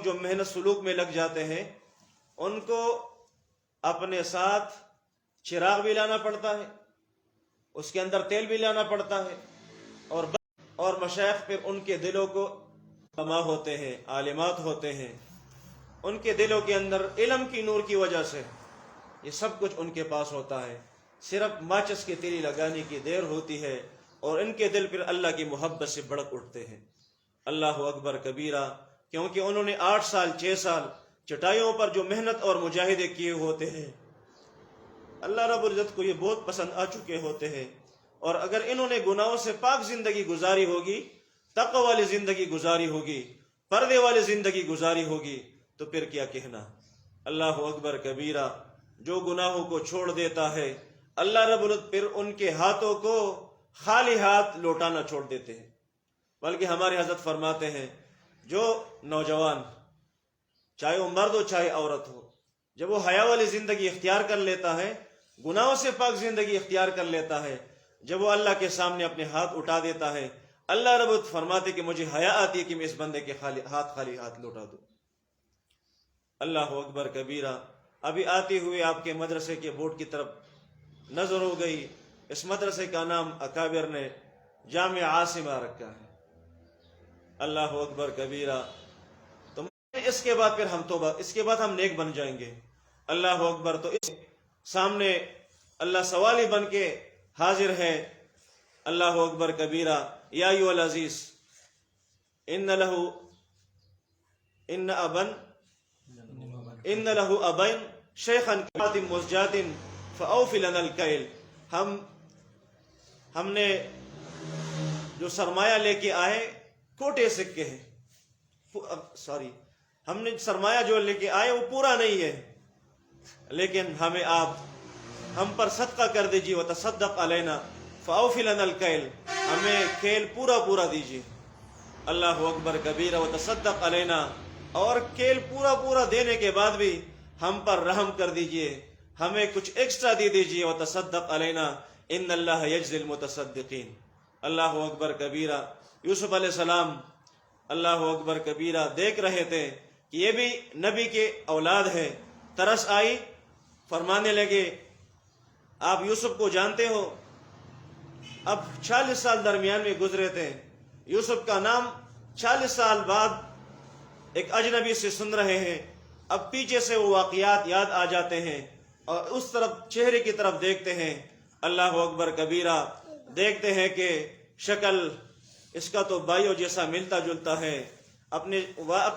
لوگ جو محنت سلوک میں لگ جاتے ہیں ان کو اپنے ساتھ چراغ بھی لانا پڑتا ہے، اس کے اندر تیل بھی لانا پڑتا ہے، اور مشائخ پھر ان کے دلوں کو علماء ہوتے ہیں، عالمات ہوتے ہیں، ان کے دلوں کے اندر علم کی نور کی وجہ سے یہ سب کچھ ان کے پاس ہوتا ہے، صرف ماچس کی تیلی لگانے کی دیر ہوتی ہے اور ان کے دل پھر اللہ کی محبت سے بھڑک اٹھتے ہیں۔ اللہ اکبر کبیرہ، کیونکہ انہوں نے 8 سال 6 سال چٹائیوں پر جو محنت اور مجاہدے کیے ہوتے ہیں، اللہ رب العزت کو یہ بہت پسند آ چکے ہوتے ہیں، اور اگر انہوں نے گناہوں سے پاک زندگی گزاری ہوگی، تقوی والی زندگی گزاری ہوگی، پردے والی زندگی گزاری ہوگی، تو پھر کیا کہنا۔ اللہ اکبر کبیرہ، جو گناہوں کو چھوڑ دیتا ہے اللہ رب العزت پھر ان کے ہاتھوں کو خالی ہاتھ لوٹانا چھوڑ دیتے ہیں۔ بلکہ ہمارے حضرت فرماتے ہیں جو نوجوان، چاہے وہ مرد ہو چاہے عورت ہو، جب وہ حیا والی زندگی اختیار کر لیتا ہے، گناہوں سے پاک زندگی اختیار کر لیتا ہے، جب وہ اللہ کے سامنے اپنے ہاتھ اٹھا دیتا ہے، اللہ رب العزت فرماتے کہ مجھے حیا آتی ہے کہ میں اس بندے کے خالی ہاتھ لوٹا دوں۔ اللہ اکبر کبیرہ۔ ابھی آتے ہوئے آپ کے مدرسے کے بورڈ کی طرف نظر ہو گئی، اس مدرسے کا نام اکابر نے جامع عاصمہ رکھا ہے۔ اللہ اکبر کبیرہ۔ تو اس کے بعد پھر ہم توبہ، اس کے بعد ہم نیک بن جائیں گے۔ اللہ اکبر۔ تو اس سامنے اللہ سوالی بن کے حاضر ہے۔ اللہ اکبر کبیرہ۔ یا ایھا العزیز ان له ابین شیخا کاتم مسجات فاوف لنا الکیل۔ ہم نے جو سرمایہ لے کے آئے کھوٹے سکے ہیں، ہم نے سرمایہ جو لے کے آئے وہ پورا نہیں ہے، لیکن ہمیں آپ ہم پر صدقہ کر دیجیے، وتصدق علینا فاوف لنا الکیل، ہمیں کھیل پورا دیجیے۔ اللہ اکبر کبیرہ۔ وتصدق علینا، اور کھیل پورا دینے کے بعد بھی ہم پر رحم کر دیجئے، ہمیں کچھ ایکسٹرا دے دیجئے۔ وتصدق علینا ان اللہ یجزی المتصدقین۔ اللہ اکبر کبیرہ۔ یوسف علیہ السلام اللہ اکبر کبیرہ دیکھ رہے تھے کہ یہ بھی نبی کے اولاد ہے، ترس آئی، فرمانے لگے آپ یوسف کو جانتے ہو؟ اب 40 سال درمیان میں گزرے تھے، یوسف کا نام 40 سال بعد ایک اجنبی سے سن رہے ہیں، اب پیچھے سے وہ واقعات یاد آ جاتے ہیں اور اس طرف چہرے کی طرف دیکھتے ہیں۔ اللہ اکبر کبیرہ۔ دیکھتے ہیں کہ شکل اس کا تو بھائیوں جیسا ملتا جلتا ہے،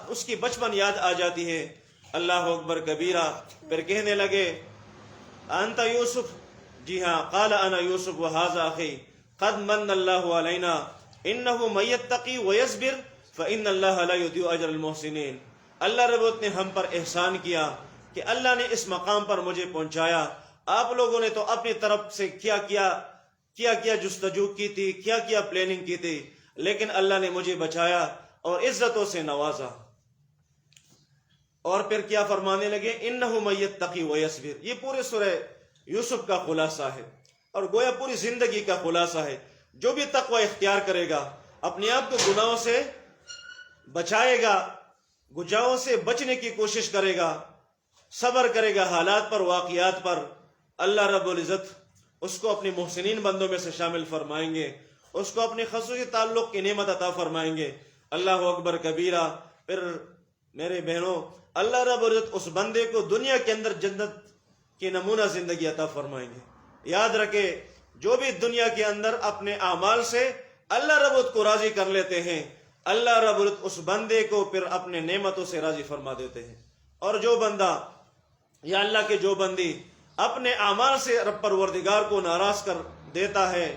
اس کی بچپن یاد آ جاتی ہے۔ اللہ اکبر کبیرہ۔ پھر کہنے لگے انت یوسف؟ جی ہاں، قال انا یوسف وھذا اخی قد من اللہ علینا انہ من یتقی ویصبر فإن اللہ لا یضیع اجر المحسنین۔ اللہ رب العزت نے ہم پر احسان کیا کہ اللہ نے اس مقام پر مجھے پہنچایا۔ آپ لوگوں نے تو اپنی طرف سے کیا جستجو کی تھی، کیا پلاننگ کی تھی، لیکن اللہ نے مجھے بچایا اور عزتوں سے نوازا۔ اور پھر کیا فرمانے لگے؟ انہ من یتقی ویصبر۔ یہ پورے سورہ یوسف کا خلاصہ ہے اور گویا پوری زندگی کا خلاصہ ہے۔ جو بھی تقوی اختیار کرے گا، اپنے آپ کو گناہوں سے بچائے گا، گناہوں سے بچنے کی کوشش کرے گا، صبر کرے گا حالات پر، واقعات پر، اللہ رب العزت اس کو اپنے محسنین بندوں میں سے شامل فرمائیں گے، اس کو اپنے خصوصی تعلق کی نعمت عطا فرمائیں گے۔ اللہ اکبر کبیرہ۔ پھر میرے بہنوں، اللہ رب العزت اس بندے کو دنیا کے اندر جنت کی نمونہ زندگی عطا فرمائیں گے۔ یاد رکھے، جو بھی دنیا کے اندر اپنے اعمال سے اللہ رب العزت کو راضی کر لیتے ہیں، اللہ رب العزت اس بندے کو پھر اپنے نعمتوں سے راضی فرما دیتے ہیں۔ اور جو بندہ یا اللہ کے جو بندی اپنے اعمال سے رب پروردگار کو ناراض کر دیتا ہے،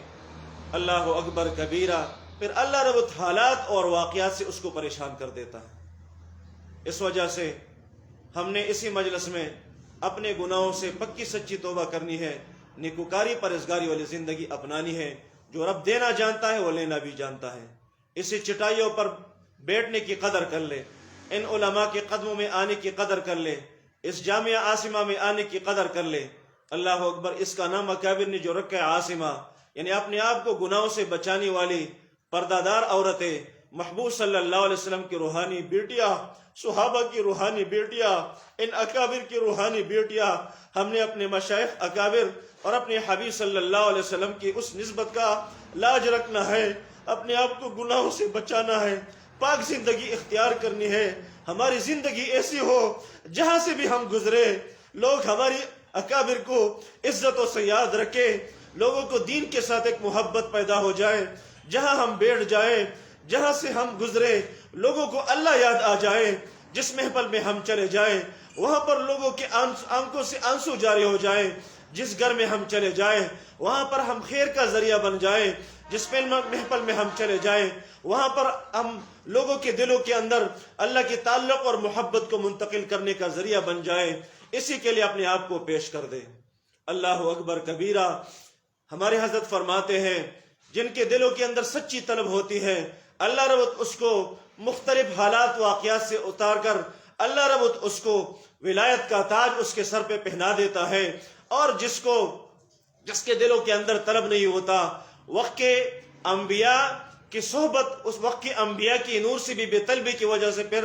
اللہ اکبر کبیرہ، پھر اللہ رب العزت حالات اور واقعات سے اس کو پریشان کر دیتا ہے۔ اس وجہ سے ہم نے اسی مجلس میں اپنے گناہوں سے پکی سچی توبہ کرنی ہے، نیکوکاری پرہیزگاری والی زندگی اپنانی ہے۔ جو رب دینا جانتا ہے وہ لینا بھی جانتا ہے۔ اسی چٹائیوں پر بیٹھنے کی قدر کر لے، ان علماء کے قدموں میں آنے کی قدر کر لے، اس جامعہ عاصمہ میں آنے کی قدر کر لے۔ اللہ اکبر۔ اس کا نام اکابر نے جو رکھا ہے عاصمہ، یعنی اپنے آپ کو گناہوں سے بچانے والی پردہ دار عورتیں، محبوب صلی اللہ علیہ وسلم کی روحانی بیٹیاں، صحابہ کی روحانی بیٹیاں، ان اکابر کی روحانی بیٹیاں، ہم نے اپنے مشائخ اکابر اور اپنے حبیب صلی اللہ علیہ وسلم کی اس نسبت کا لاج رکھنا ہے، اپنے آپ کو گناہوں سے بچانا ہے، پاک زندگی اختیار کرنی ہے۔ ہماری زندگی ایسی ہو جہاں سے بھی ہم گزرے لوگ ہماری اکابر کو عزتوں سے یاد رکھے، لوگوں کو دین کے ساتھ ایک محبت پیدا ہو جائے، جہاں ہم بیٹھ جائیں، جہاں سے ہم گزرے لوگوں کو اللہ یاد آ جائے، جس محفل میں ہم چلے جائیں وہاں پر لوگوں کے آنکھوں سے آنسو جاری ہو جائیں، جس گھر میں ہم چلے جائیں وہاں پر ہم خیر کا ذریعہ بن جائیں، جس محفل میں ہم چلے جائیں وہاں پر ہم لوگوں کے دلوں کے اندر اللہ کے تعلق اور محبت کو منتقل کرنے کا ذریعہ بن جائیں۔ اسی کے لیے اپنے آپ کو پیش کر دیں۔ اللہ اکبر کبیرہ۔ ہمارے حضرت فرماتے ہیں جن کے دلوں کے اندر سچی طلب ہوتی ہے اللہ رب اس کو مختلف حالات واقعات سے اتار کر اللہ رب اس کو ولایت کا تاج اس کے سر پہ پہنا دیتا ہے، اور جس کے دلوں کے اندر طلب نہیں ہوتا، وقت کے انبیاء کی صحبت، اس وقت کے انبیاء کی نور سے بھی بے طلبی کی وجہ سے پھر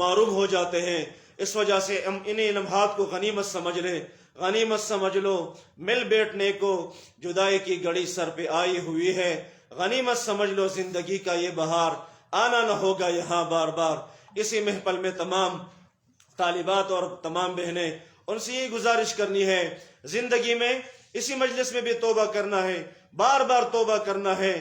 معروم ہو جاتے ہیں۔ اس وجہ سے انہیں لمحات کو غنیمت سمجھ لیں، غنیمت سمجھ لو، مل بیٹھنے کو جدائی کی گھڑی سر پہ آئی ہوئی ہے، غنیمت سمجھ لو زندگی کا یہ بہار، آنا نہ ہوگا یہاں بار بار۔ اسی محفل میں تمام طالبات اور تمام بہنیں، ان سے یہ گزارش کرنی ہے، زندگی میں اسی مجلس میں بھی توبہ کرنا ہے، بار بار توبہ کرنا ہے۔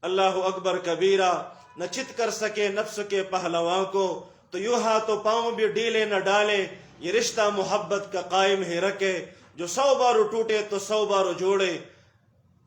اللہ اکبر کبیرہ۔ نہ چت کر سکے نفس کے پہلواں کو، تو یوں ہاتھوں پاؤں بھی ڈھیلے نہ ڈالے، یہ رشتہ محبت کا قائم ہی رکھے، جو 100 بار ٹوٹے تو 100 بار جوڑے،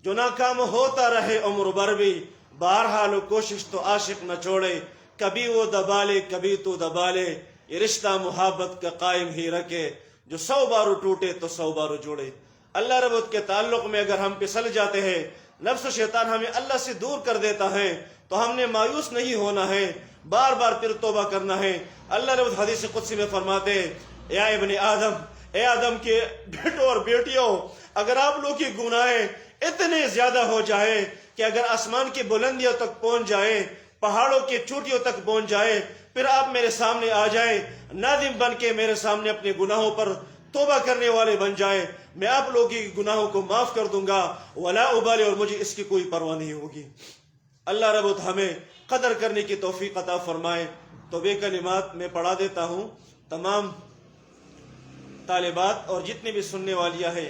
جو ناکام ہوتا رہے عمر بھر بھی، بہرحال کوشش تو عاشق نہ چھوڑے، کبھی وہ دبا لے کبھی تو دبا لے، یہ رشتہ محبت کا قائم ہی رکھے، جو 100 بار ٹوٹے تو 100 بار جوڑے۔ اللہ رب کے تعلق میں اگر ہم پھسل جاتے ہیں، نفس و شیطان ہمیں اللہ سے دور کر دیتا ہے، تو ہم نے مایوس نہیں ہونا ہے، بار بار پھر توبہ کرنا ہے۔ اللہ رب حدیث قدسی میں فرماتے ہیں، یا ابن آدم، اے آدم کے بیٹوں اور بیٹیوں، اگر آپ لوگ کی گناہیں اتنے زیادہ ہو جائیں کہ اگر آسمان کی بلندیوں تک پہنچ جائیں، پہاڑوں کی چوٹیوں تک پہنچ جائیں، پھر آپ میرے سامنے آ جائیں، نادم بن کے میرے سامنے اپنے گناہوں پر توبہ کرنے والے بن جائیں، میں آپ لوگوں کی گناہوں کو معاف کر دوں گا، ولا ابالے، اور مجھے اس کی کوئی پرواہ نہیں ہوگی۔ اللہ رب ہمیں قدر کرنے کی توفیق عطا فرمائے۔ تو بے کلمات میں پڑھا دیتا ہوں، تمام طالبات اور جتنی بھی سننے والیاں ہیں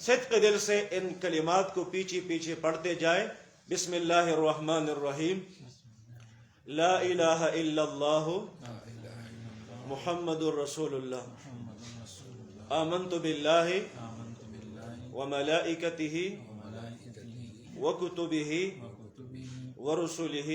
صدق دل سے ان کلمات کو پیچھے پیچھے پڑھتے جائیں۔ بسم اللہ الرحمن الرحیم۔ لا الہ الا اللہ محمد الرسول اللہ، آمنت باللہ وملائکتہ وکتبہ ورسلہ